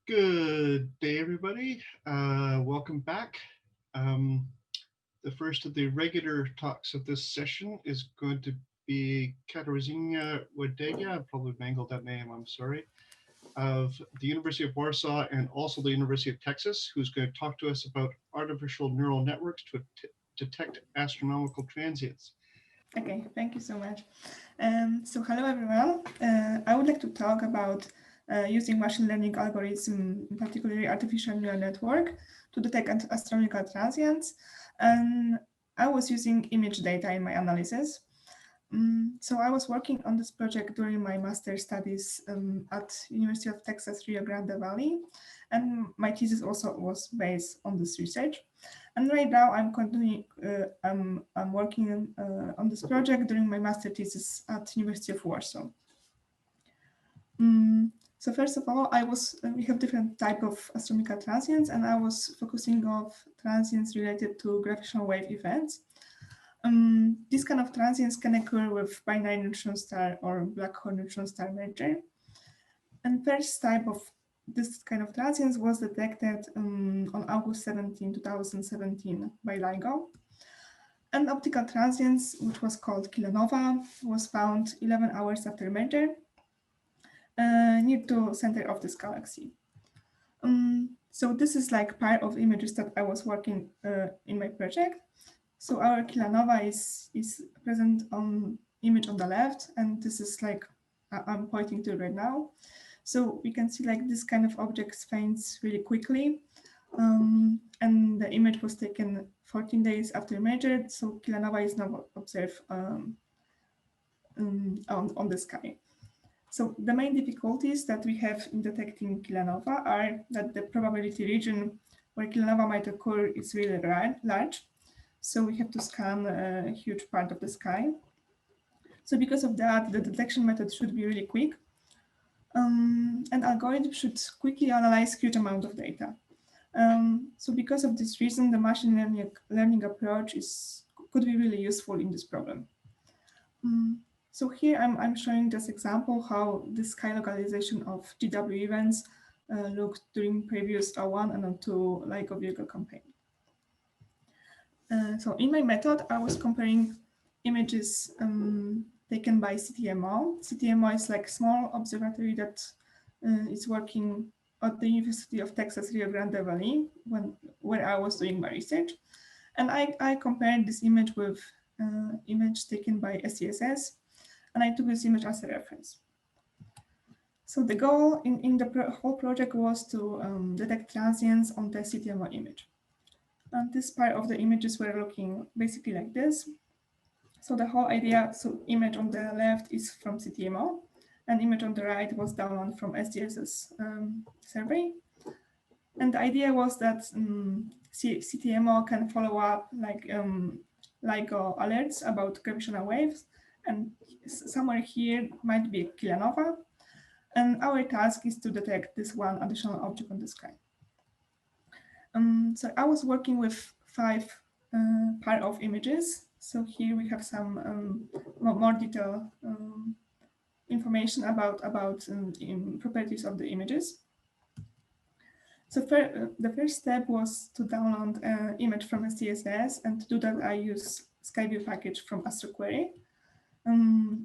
Good day, everybody. Welcome back. Um, the first of the regular talks of this session is going to be Katarzyna Wardega, I probably mangled that name, I'm sorry, of the University of Warsaw and also the University of Texas, who's going to talk to us about artificial neural networks to detect astronomical transients. Okay, thank you so much. So hello everyone. I would like to talk about using machine learning algorithm, particularly artificial neural network, to detect astronomical transients. And I was using image data in my analysis. So I was working on this project during my master's studies at University of Texas, Rio Grande Valley, and my thesis also was based on this research. And right now I'm continuing, I'm working on this project during my master thesis at University of Warsaw. So first of all, we have different type of astronomical transients, and I was focusing on transients related to gravitational wave events. These kind of transients can occur with binary neutron star or black hole neutron star merger. And first type of this kind of transients was detected on August 17, 2017 by LIGO. And optical transients, which was called kilonova, was found 11 hours after merger near to center of this galaxy. So this is like part of images that I was working in my project. So our kilonova is present on image on the left, and this is like I'm pointing to right now. So we can see like this kind of objects faints really quickly, and the image was taken 14 days after measured. So kilonova is now observed on the sky. So the main difficulties that we have in detecting kilonova are that the probability region where kilonova might occur is really large. So we have to scan a huge part of the sky. So because of that, the detection method should be really quick. And algorithm should quickly analyze huge amount of data. So because of this reason, the machine learning approach could be really useful in this problem. So here I'm showing this example how the sky localization of GW events looked during previous R1 and R2 LIGO Virgo campaign. So in my method, I was comparing images taken by CTMO. CTMO is like a small observatory that is working at the University of Texas, Rio Grande Valley, where I was doing my research. And I compared this image with image taken by SDSS, and I took this image as a reference. So the goal in the whole project was to detect transients on the CTMO image. And this part of the images were looking basically like this. So the whole idea, so image on the left is from CTMO, and image on the right was downloaded from SDSS survey. And the idea was that CTMO can follow up like alerts about gravitational waves, and somewhere here might be a kilonova. And our task is to detect this one additional object on the sky. So I was working with 5 pair of images. So here we have some more detailed information about properties of the images. So the first step was to download an image from SDSS, and to do that I use SkyView package from AstroQuery.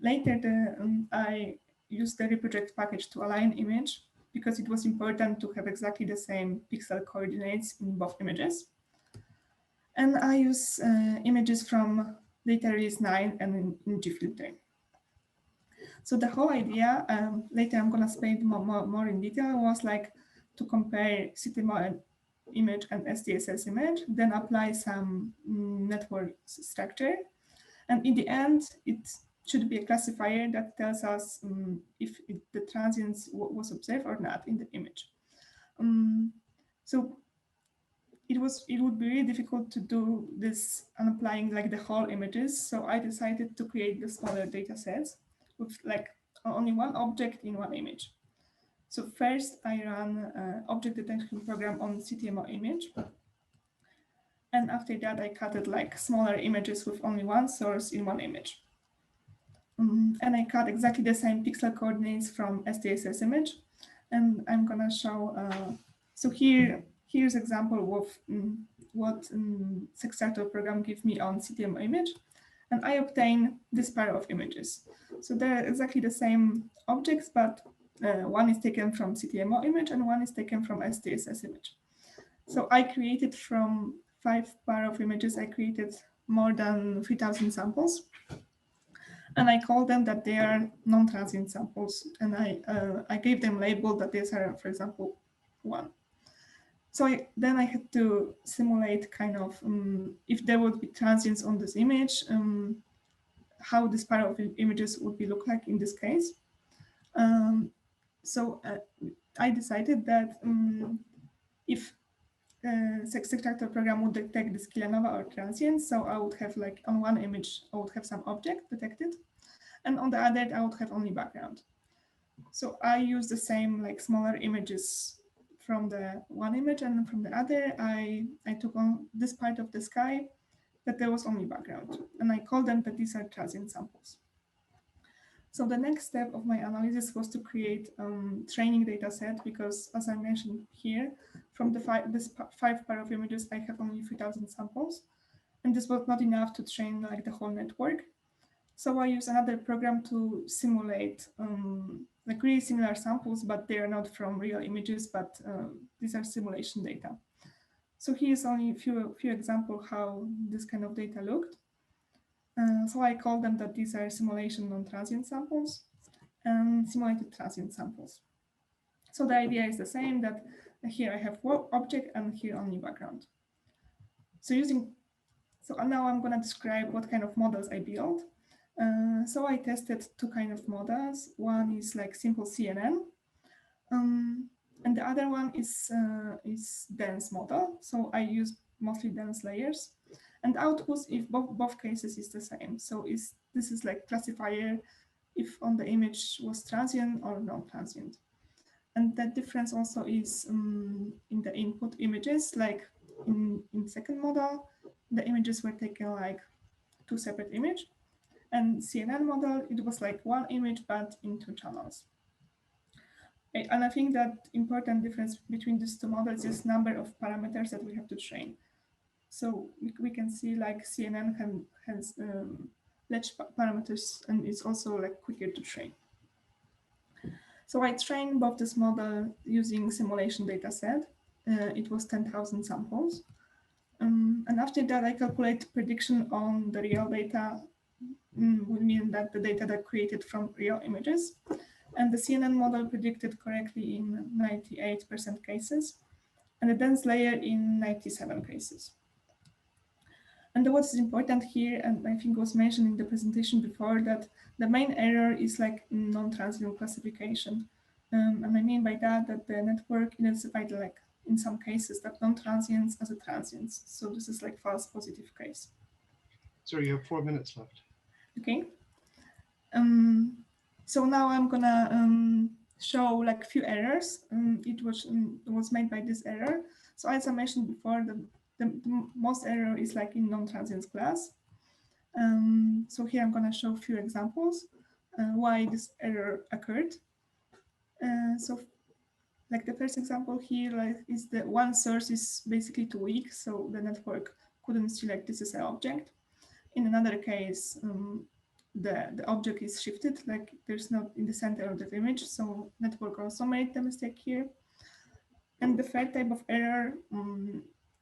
Later I used the reproject package to align image, because it was important to have exactly the same pixel coordinates in both images. And I use images from data release 9 and in gfilter. So the whole idea, later I'm going to explain more in detail, was like to compare CTMO image and SDSS image, then apply some network structure. And in the end, it should be a classifier that tells us if the transients was observed or not in the image. So it would be really difficult to do this and applying like the whole images. So I decided to create the smaller data sets with like only one object in one image. So first I ran an object detection program on CTMO image. And after that, I cut like smaller images with only one source in one image. And I cut exactly the same pixel coordinates from SDSS image. and I'm gonna show. So here's example of what Sextractor program gives me on CTM image, and I obtain this pair of images. So they're exactly the same objects, but one is taken from CTMO image and one is taken from STSS image. So I created from 5 pair of images, I created more than 3,000 samples. And I call them that they are non-transient samples. And I gave them label that these are, for example, 1. So then I had to simulate kind of if there would be transients on this image, how this pair of images would be look like in this case. So I decided that if Sextractor program would detect this kilonova or transient, so I would have like on one image, I would have some object detected, and on the other, I would have only background. So I use the same like smaller images from the one image, and from the other, I took on this part of the sky that there was only background, and I call them that these are transient samples. So the next step of my analysis was to create training data set, because as I mentioned here, from the five pair of images, I have only 3,000 samples, and this was not enough to train like the whole network. So I use another program to simulate like really similar samples, but they are not from real images, but these are simulation data. So here's only a few examples how this kind of data looked. So I call them that these are simulation non-transient samples and simulated transient samples. So the idea is the same, that here I have one object and here only background. So now I'm going to describe what kind of models I built. So I tested two kind of models. One is like simple CNN, and the other one is dense model. So I use mostly dense layers, and outputs if both cases is the same. So this is like classifier if on the image was transient or non-transient. And that difference also is in the input images, like in second model, the images were taken like two separate images. And CNN model, it was like one image, but in two channels. And I think that important difference between these two models is number of parameters that we have to train. So we can see like CNN has large parameters, and it's also like quicker to train. So I trained both this model using simulation data set. It was 10,000 samples. And after that, I calculate prediction on the real data, would mean that the data that created from real images. And the CNN model predicted correctly in 98% cases, and the dense layer in 97 cases. And what is important here, and I think was mentioned in the presentation before, that the main error is like non-transient classification. And I mean by that the network identified like in some cases that non-transients as a transients. So this is like false positive case. Sorry, you have 4 minutes left. Okay. So now I'm gonna show like few errors. It was made by this error. So as I mentioned before, the most error is like in non-transient class. So here I'm gonna show a few examples why this error occurred. So like the first example here, like, is the one source is basically too weak, so the network couldn't see like this is an object. In another case, the object is shifted, like there's not in the center of the image, so network also made the mistake here. And the third type of error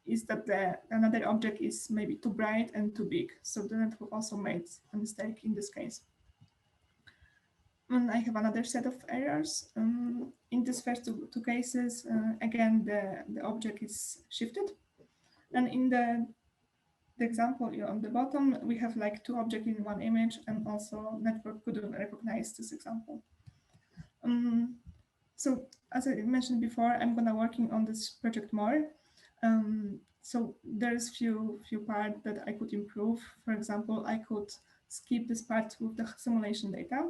is that another object is maybe too bright and too big, so the network also made a mistake in this case. And I have another set of errors. In these first two cases, again, the object is shifted. And in the example on the bottom, we have like two objects in one image, and also network couldn't recognize this example. So as I mentioned before, I'm gonna working on this project more. So there's few parts that I could improve. For example, I could skip this part with the simulation data.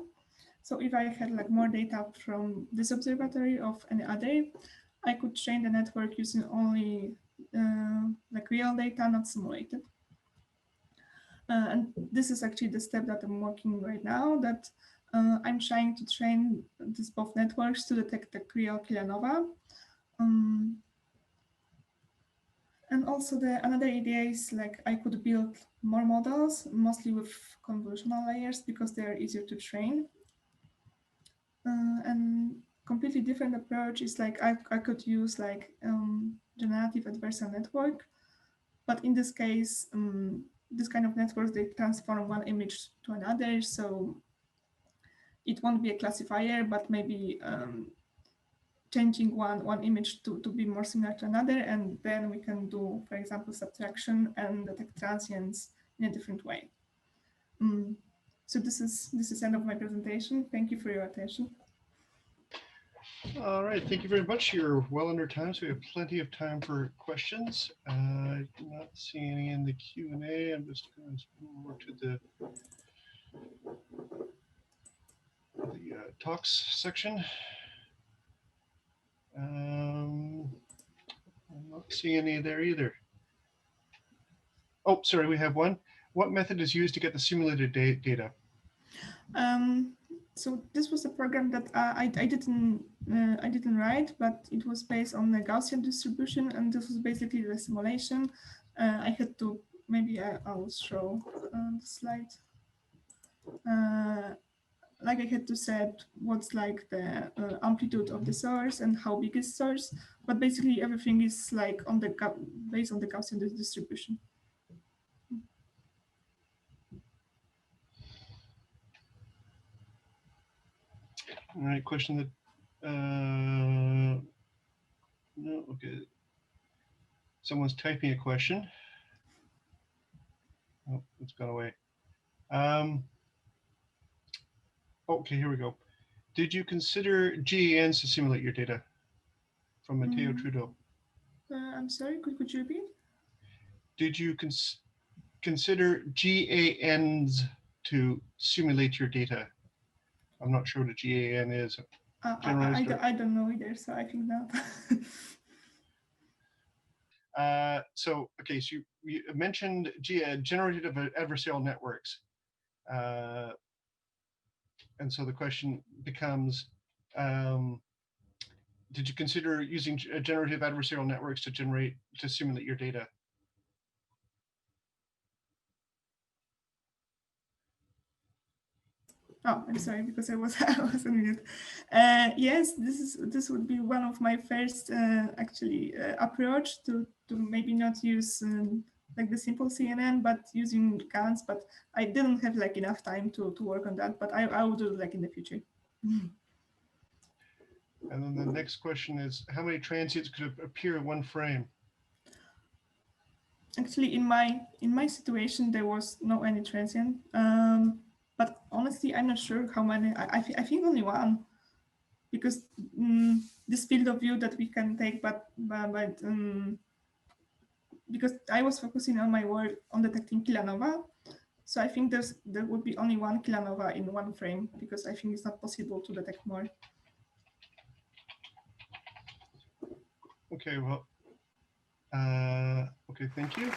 So if I had like more data from this observatory of any other, I could train the network using only like real data, not simulated. And this is actually the step that I'm working right now, that I'm trying to train these both networks to detect the real kilonova. And also another idea is like I could build more models, mostly with convolutional layers because they are easier to train. And completely different approach is like I could use like generative adversarial network, but in this case, this kind of networks, they transform one image to another, so it won't be a classifier, but maybe changing one image to be more similar to another, and then we can do, for example, subtraction and detect transients in a different way. So this is end of my presentation. Thank you for your attention. All right, thank you very much. You're well under time, so we have plenty of time for questions. I do not see any in the Q&A. I'm just going to move over to the talks section. I'm not seeing any there either. Oh, sorry, we have one. What method is used to get the simulated data? So this was a program that I didn't write, but it was based on the Gaussian distribution, and this was basically the simulation. I had to, maybe I'll show the slide. Like I had to set what's like the amplitude of the source and how big is source, but basically everything is like on the based on the Gaussian distribution. All right, question that, no, okay. Someone's typing a question. Oh, it's gone away. Okay, here we go. Did you consider GANs to simulate your data? From Matteo Trudeau. I'm sorry, could you repeat? Did you consider GANs to simulate your data? I'm not sure what a GAN is. I don't know either, so I think not. So you mentioned generative adversarial networks. And so the question becomes, did you consider using generative adversarial networks to simulate your data? Oh, I'm sorry, because I was on mute. Yes, this would be one of my first actually approach to maybe not use like the simple CNN, but using GANs. But I didn't have like enough time to work on that. But I will do it like in the future. And then the next question is, how many transients could appear in one frame? Actually, in my situation, there was no any transient. But honestly, I'm not sure how many. I think only one, because this field of view that we can take, but because I was focusing on my work on detecting kilonova, so I think there would be only one kilonova in one frame, because I think it's not possible to detect more. Okay, well, okay, thank you.